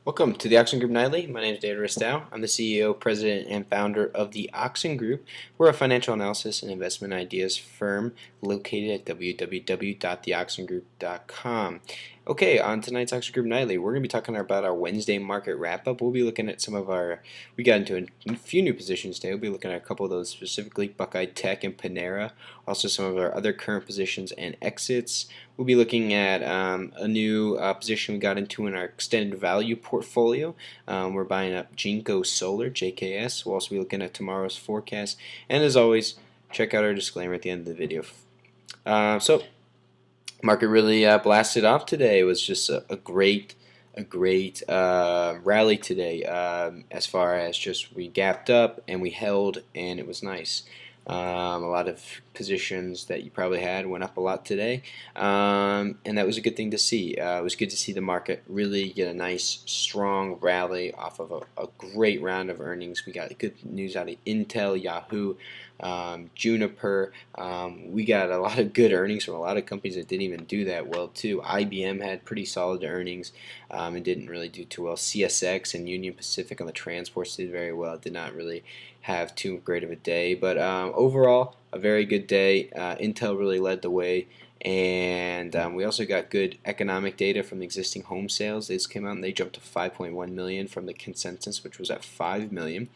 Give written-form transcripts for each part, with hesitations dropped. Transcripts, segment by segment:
Welcome to the Oxen Group Nightly. My name is David Ristow. I'm the CEO, President, and founder of the Oxen Group. We're a financial analysis and investment ideas firm located at www.theoxengroup.com. Okay, on tonight's Oxen Group Nightly, we're going to be talking about our Wednesday market wrap-up. We'll be looking at we got into a few new positions today. We'll be looking at a couple of those, specifically Buckeye Tech and Panera, also some of our other current positions and exits. We'll be looking at a new position we got into in our extended value portfolio. We're buying up Jinko Solar, JKS. We'll also be looking at tomorrow's forecast. And as always, check out our disclaimer at the end of the video. Market really blasted off today. It was just a great rally today. As far as just we gapped up and we held, and it was nice. A lot of positions that you probably had went up a lot today, and that was a good thing to see. It was good to see the market really get a nice, strong rally off of a great round of earnings. We got good news out of Intel, Yahoo, Juniper. We got a lot of good earnings from a lot of companies that didn't even do that well too. IBM had pretty solid earnings and didn't really do too well. CSX and Union Pacific on the transports did very well. Did not really have too great of a day, but overall a very good day. Intel really led the way, and we also got good economic data from the existing home sales. This came out and they jumped to 5.1 million from the consensus, which was at 5 million.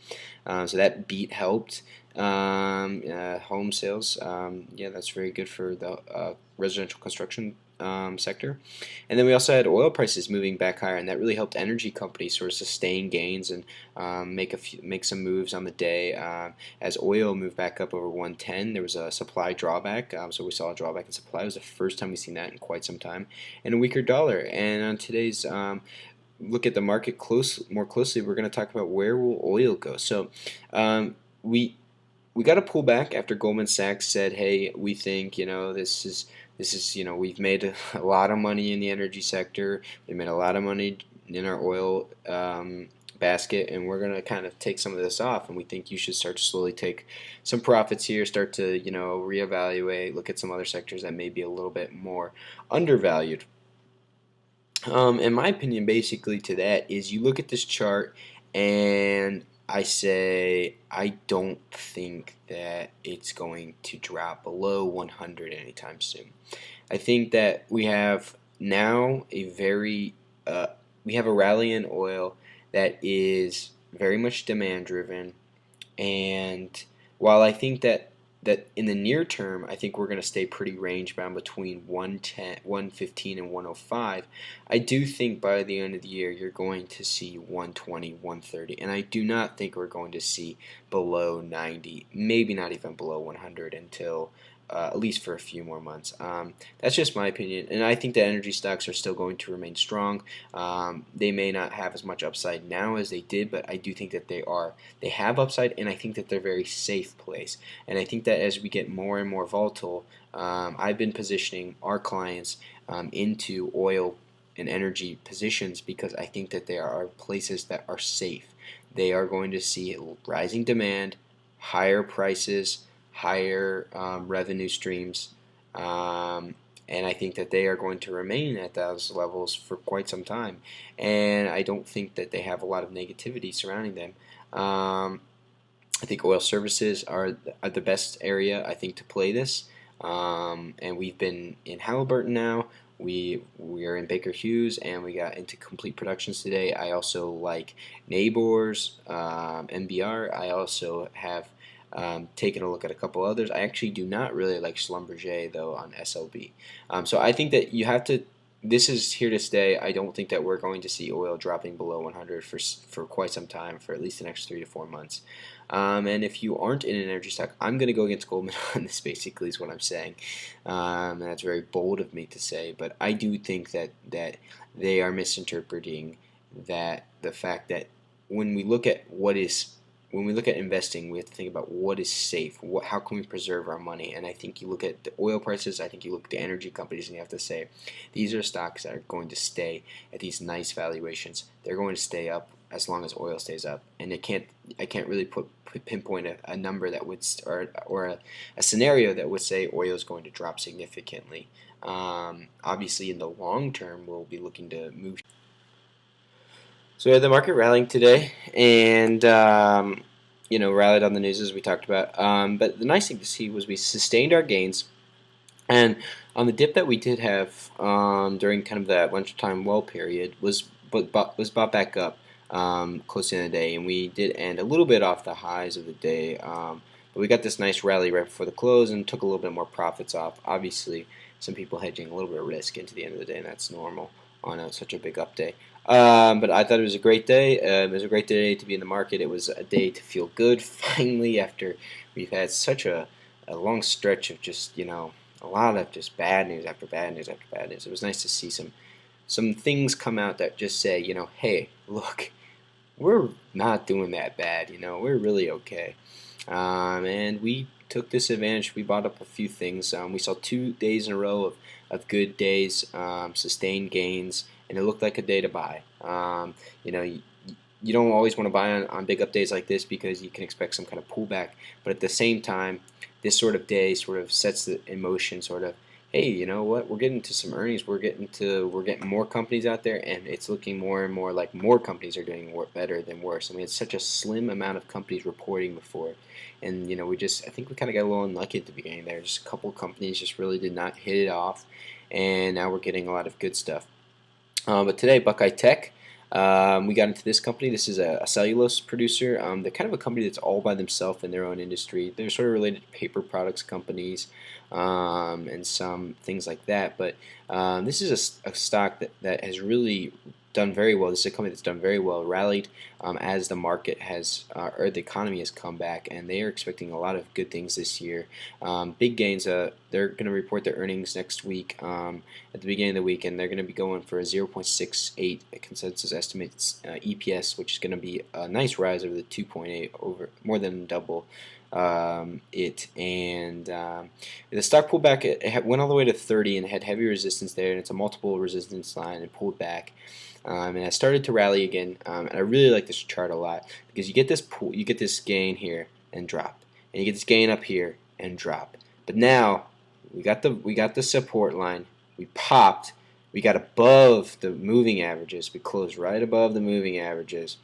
So that beat helped. Home sales, yeah, that's very good for the residential construction sector. And then we also had oil prices moving back higher, and that really helped energy companies sort of sustain gains and make some moves on the day. As oil moved back up over 110, there was a supply drawback, so we saw a drawback in supply. It was the first time we've seen that in quite some time, and a weaker dollar. And on today's look at the market more closely, we're going to talk about where will oil go. So we got to pull back after Goldman Sachs said, hey, we think this is we've made a lot of money in the energy sector. We made a lot of money in our oil basket, and we're going to kind of take some of this off, and we think you should start to slowly take some profits here, start to reevaluate, look at some other sectors that may be a little bit more undervalued. In my opinion, basically to that is you look at this chart and I say I don't think that it's going to drop below 100 anytime soon. I think that we have now we have a rally in oil that is very much demand driven, and while I think that in the near term, I think we're going to stay pretty range bound between 110, 115, and 105. I do think by the end of the year you're going to see 120, 130, and I do not think we're going to see below 90, maybe not even below 100 until at least for a few more months. That's just my opinion, and I think that energy stocks are still going to remain strong. They may not have as much upside now as they did, but I do think that they have upside, and I think that they're a very safe place. And I think that as we get more and more volatile, I've been positioning our clients into oil and energy positions because I think that they are places that are safe. They are going to see rising demand, higher prices, higher revenue streams, and I think that they are going to remain at those levels for quite some time, and I don't think that they have a lot of negativity surrounding them. I think oil services are the best area, I think, to play this, and we've been in Halliburton now. We are in Baker Hughes, and we got into complete productions today. I also like Nabors, NBR. I also have taking a look at a couple others. I actually do not really like Schlumberger though on SLB. So I think that you have to. This is here to stay. I don't think that we're going to see oil dropping below 100 for quite some time, for at least the next 3 to 4 months. And if you aren't in an energy stock, I'm going to go against Goldman on this. Basically, is what I'm saying. And that's very bold of me to say, but I do think that they are misinterpreting the fact that when we look at investing, we have to think about what is safe. How can we preserve our money? And I think you look at the oil prices, I think you look at the energy companies, and you have to say, these are stocks that are going to stay at these nice valuations. They're going to stay up as long as oil stays up. And I can't really pinpoint a number that would, or a scenario that would say oil is going to drop significantly. Obviously, in the long term, we'll be looking to move. So we had the market rallying today, and rallied on the news as we talked about. But the nice thing to see was we sustained our gains, and on the dip that we did have during kind of that lunchtime lull period was bought back up close to the end of the day, and we did end a little bit off the highs of the day. But we got this nice rally right before the close and took a little bit more profits off. Obviously, some people hedging a little bit of risk into the end of the day, and that's normal on such a big up day. But I thought it was a great day. It was a great day to be in the market. It was a day to feel good finally after we've had such a long stretch of just a lot of just bad news after bad news after bad news. It was nice to see some things come out that just say, hey, look, we're not doing that bad. We're really okay. And we took this advantage. We bought up a few things. We saw 2 days in a row of good days, sustained gains, and it looked like a day to buy. You don't always want to buy on big up days like this because you can expect some kind of pullback. But at the same time, this sort of day sort of sets the emotion sort of, hey, you know what? We're getting to some earnings. We're getting more companies out there, and it's looking more and more like more companies are doing better than worse. I mean, it's such a slim amount of companies reporting before, and I think we kind of got a little unlucky at the beginning there. Just a couple companies just really did not hit it off, and now we're getting a lot of good stuff. But today, Buckeye Tech. We got into this company. This is a cellulose producer. They're kind of a company that's all by themselves in their own industry. They're sort of related to paper products companies and some things like that. But this is a stock that has really done very well. This is a company that's done very well, rallied as the market has or the economy has come back, and they are expecting a lot of good things this year. Big gains. They're going to report their earnings next week at the beginning of the week, and they're going to be going for a 0.68 consensus estimates EPS, which is going to be a nice rise over the 2.8, over more than double it. And the stock pulled back. It went all the way to 30 and had heavy resistance there, and it's a multiple resistance line and pulled back. And I started to rally again, and I really like this chart a lot because you get this gain here and drop, and you get this gain up here and drop. But now we got the support line. We popped. We got above the moving averages. We closed right above the moving averages,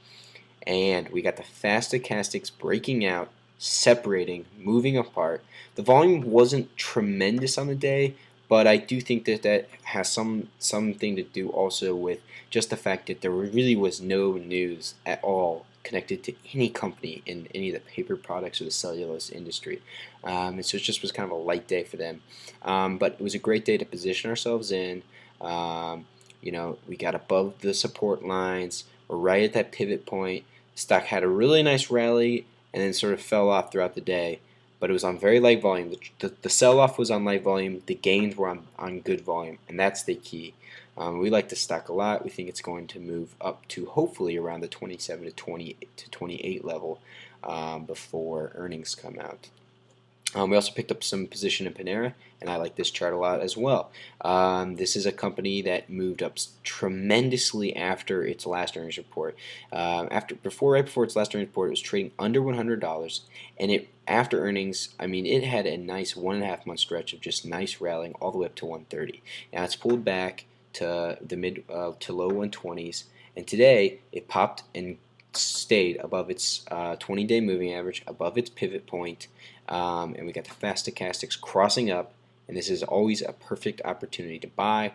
and we got the fast stochastics breaking out, separating, moving apart. The volume wasn't tremendous on the day, but I do think that has something to do also with just the fact that there really was no news at all connected to any company in any of the paper products or the cellulose industry. And so it just was kind of a light day for them. But it was a great day to position ourselves in. We got above the support lines. We're right at that pivot point. Stock had a really nice rally and then sort of fell off throughout the day. But it was on very light volume. The sell-off was on light volume. The gains were on good volume, and that's the key. We like the stock a lot. We think it's going to move up to hopefully around the 27 to 28 level before earnings come out. We also picked up some position in Panera, and I like this chart a lot as well. This is a company that moved up tremendously after its last earnings report. Right before its last earnings report, it was trading under $100, and after earnings, I mean, it had a nice 1.5 month stretch of just nice rallying all the way up to 130. Now it's pulled back to the mid to low 120s, and today it popped and stayed above its 20-day moving average, above its pivot point, and we got the fast stochastics crossing up, and this is always a perfect opportunity to buy.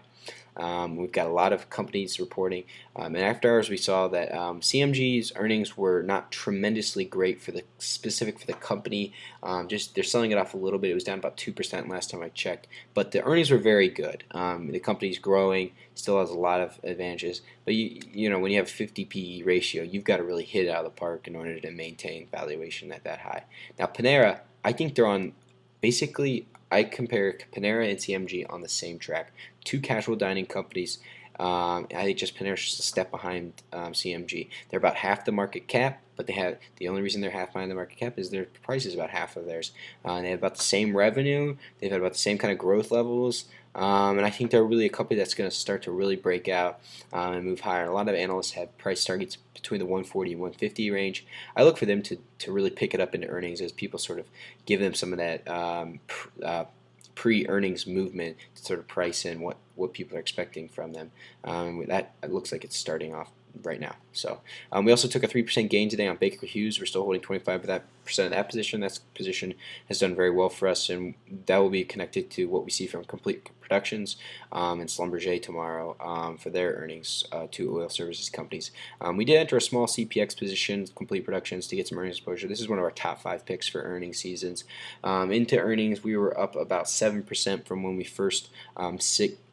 We've got a lot of companies reporting, and after hours we saw that CMG's earnings were not tremendously great specific for the company. They're selling it off a little bit. It was down about 2% last time I checked, but the earnings were very good. The company's growing, still has a lot of advantages, but when you have a 50 PE ratio, you've got to really hit it out of the park in order to maintain valuation at that high. Now Panera, I think they're on basically. I compare Panera and CMG on the same track. Two casual dining companies. I think just Panera's just a step behind CMG. They're about half the market cap, but the only reason they're half behind the market cap is their price is about half of theirs. They have about the same revenue. They've had about the same kind of growth levels. And I think they're really a company that's going to start to really break out and move higher. A lot of analysts have price targets between the 140 and 150 range. I look for them to really pick it up into earnings as people sort of give them some of that pre-earnings movement to sort of price in what people are expecting from them. That it looks like it's starting off right now. So we also took a 3% gain today on Baker Hughes. We're still holding 25% of that position. That position has done very well for us, and that will be connected to what we see from Complete Productions and Schlumberger tomorrow for their earnings, two oil services companies. We did enter a small CPX position, Complete Productions, to get some earnings exposure. This is one of our top 5 picks for earnings seasons. Into earnings, we were up about 7% from when we first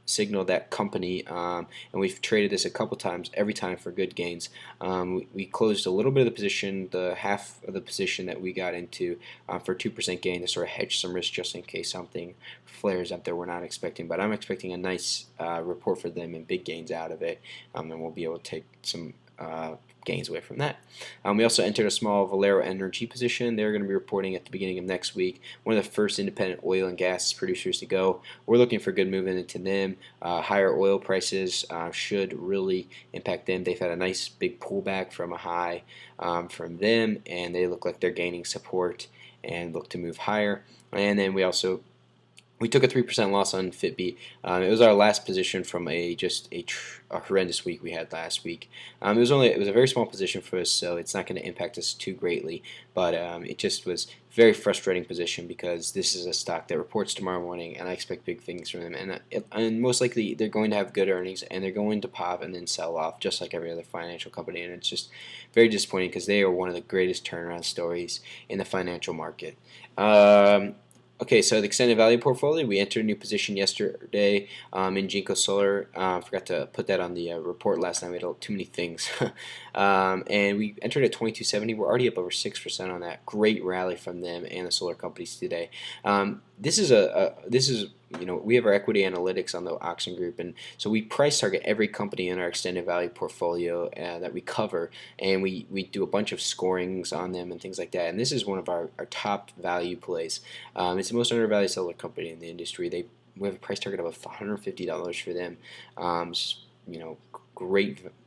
signaled that company, and we've traded this a couple times, every time for good gains. We closed a little bit of the position, the half of the position that we got into, for a 2% gain to sort of hedge some risk just in case something flares up that we're not expecting. But I'm expecting a nice report for them and big gains out of it, and we'll be able to take some gains away from that. We also entered a small Valero Energy position. They're going to be reporting at the beginning of next week. One of the first independent oil and gas producers to go. We're looking for good movement into them. Higher oil prices should really impact them. They've had a nice big pullback from a high from them, and they look like they're gaining support and look to move higher. And then we took a 3% loss on Fitbit. It was our last position from a horrendous week we had last week. It was a very small position for us, so it's not going to impact us too greatly. But it just was a very frustrating position because this is a stock that reports tomorrow morning, and I expect big things from them. And most likely they're going to have good earnings, and they're going to pop and then sell off just like every other financial company. And it's just very disappointing because they are one of the greatest turnaround stories in the financial market. Okay, so the extended value portfolio, we entered a new position yesterday in Jinko Solar. Forgot to put that on the report last night. We had too many things. And we entered at 2270. We're already up over 6% on that. Great rally from them and the solar companies today. This is we have our equity analytics on the Oxen group, and so we price target every company in our extended value portfolio that we cover, and we do a bunch of scorings on them and things like that. And this is one of our top value plays. It's the most undervalued solar company in the industry. We have a price target of $150 for them.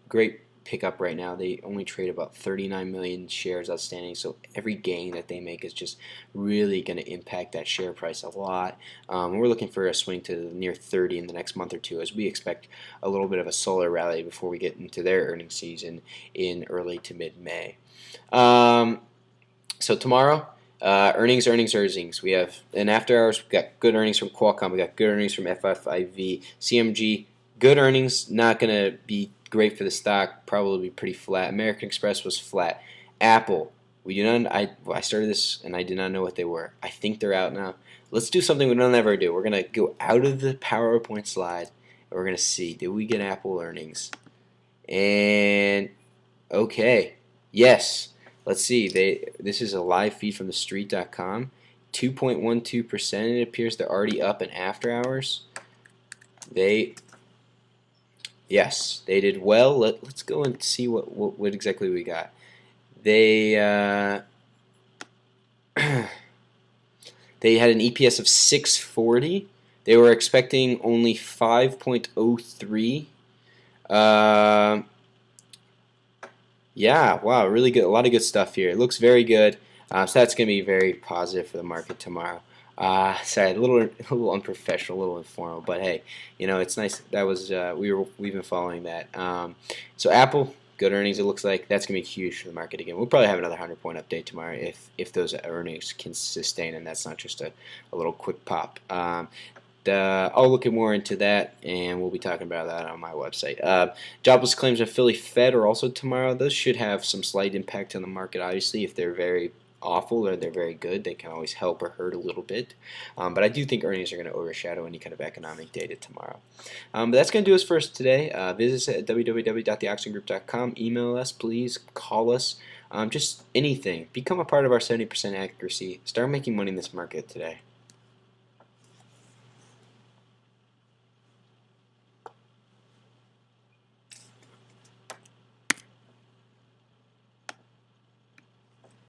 Great pickup right now. They only trade about 39 million shares outstanding, so every gain that they make is just really going to impact that share price a lot. We're looking for a swing to near 30 in the next month or two, as we expect a little bit of a solar rally before we get into their earnings season in early to mid-May. So tomorrow, earnings. We have an after hours. We've got good earnings from Qualcomm. We got good earnings from FFIV, CMG. Good earnings. Not going to be great for the stock. Probably be pretty flat. American Express was flat. Apple. I started this and I did not know what they were. I think they're out now. Let's do something we don't ever do. We're going to go out of the PowerPoint slide and we're going to see, did we get Apple earnings? And okay, yes. Let's see. This is a live feed from thestreet.com. 2.12%. It appears they're already up in after hours. Yes, they did well. Let's go and see what exactly we got. They they had an EPS of 640. They were expecting only 5.03. Yeah, wow, really good. A lot of good stuff here. It looks very good. So that's going to be very positive for the market tomorrow. Sorry, a little unprofessional, a little informal, but hey, it's nice. That was we've been following that. So Apple, good earnings. It looks like that's gonna be huge for the market again. We'll probably have another 100-point update tomorrow if those earnings can sustain, and that's not just a little quick pop. I'll look more into that, and we'll be talking about that on my website. Jobless claims of Philly Fed are also tomorrow. Those should have some slight impact on the market, obviously, if they're very awful or they're very good. They can always help or hurt a little bit. But I do think earnings are going to overshadow any kind of economic data tomorrow. But that's going to do us for us today. Visit us at www.theoxengroup.com. Email us, please. Call us. Just anything. Become a part of our 70% accuracy. Start making money in this market today.